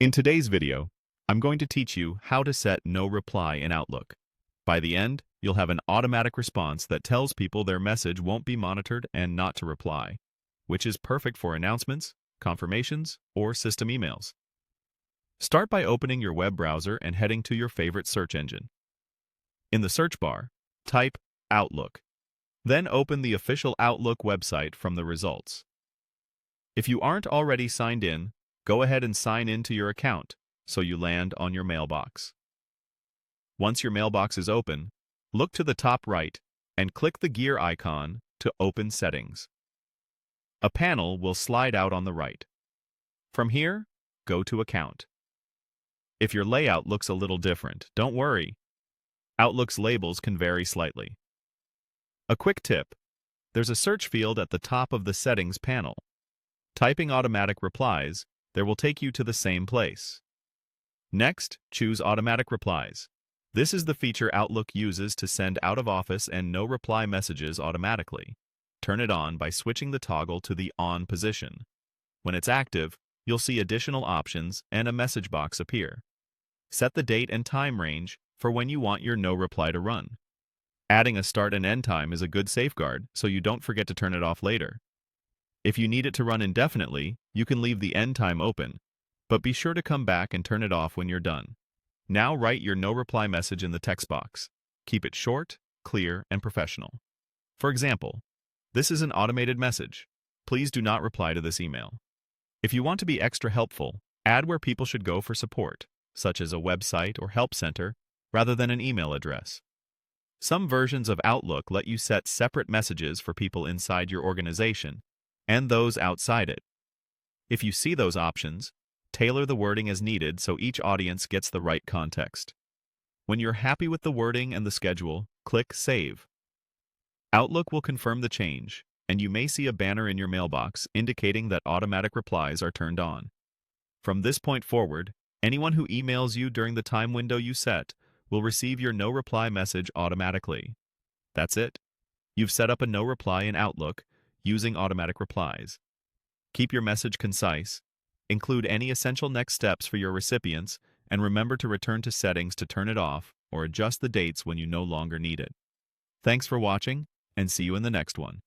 In today's video, I'm going to teach you how to set no reply in Outlook. By the end, you'll have an automatic response that tells people their message won't be monitored and not to reply, which is perfect for announcements, confirmations, or system emails. Start by opening your web browser and heading to your favorite search engine. In the search bar, type Outlook. Then open the official Outlook website from the results. If you aren't already signed in, go ahead and sign in to your account so you land on your mailbox. Once your mailbox is open, look to the top right and click the gear icon to open Settings. A panel will slide out on the right. From here, go to Account. If your layout looks a little different, don't worry. Outlook's labels can vary slightly. A quick tip: there's a search field at the top of the Settings panel. Typing Automatic Replies, there will take you to the same place. Next, choose Automatic Replies. This is the feature Outlook uses to send out-of-office and no-reply messages automatically. Turn it on by switching the toggle to the On position. When it's active, you'll see additional options and a message box appear. Set the date and time range for when you want your no reply to run. Adding a start and end time is a good safeguard, so you don't forget to turn it off later. If you need it to run indefinitely, you can leave the end time open, but be sure to come back and turn it off when you're done. Now write your no reply message in the text box. Keep it short, clear, and professional. For example, this is an automated message. Please do not reply to this email. If you want to be extra helpful, add where people should go for support, such as a website or help center, rather than an email address. Some versions of Outlook let you set separate messages for people inside your organization and those outside it. If you see those options, tailor the wording as needed so each audience gets the right context. When you're happy with the wording and the schedule, click Save. Outlook will confirm the change, and you may see a banner in your mailbox indicating that automatic replies are turned on. From this point forward, anyone who emails you during the time window you set will receive your no reply message automatically. That's it. You've set up a no reply in Outlook using automatic replies. Keep your message concise, include any essential next steps for your recipients, and remember to return to settings to turn it off or adjust the dates when you no longer need it. Thanks for watching, and see you in the next one.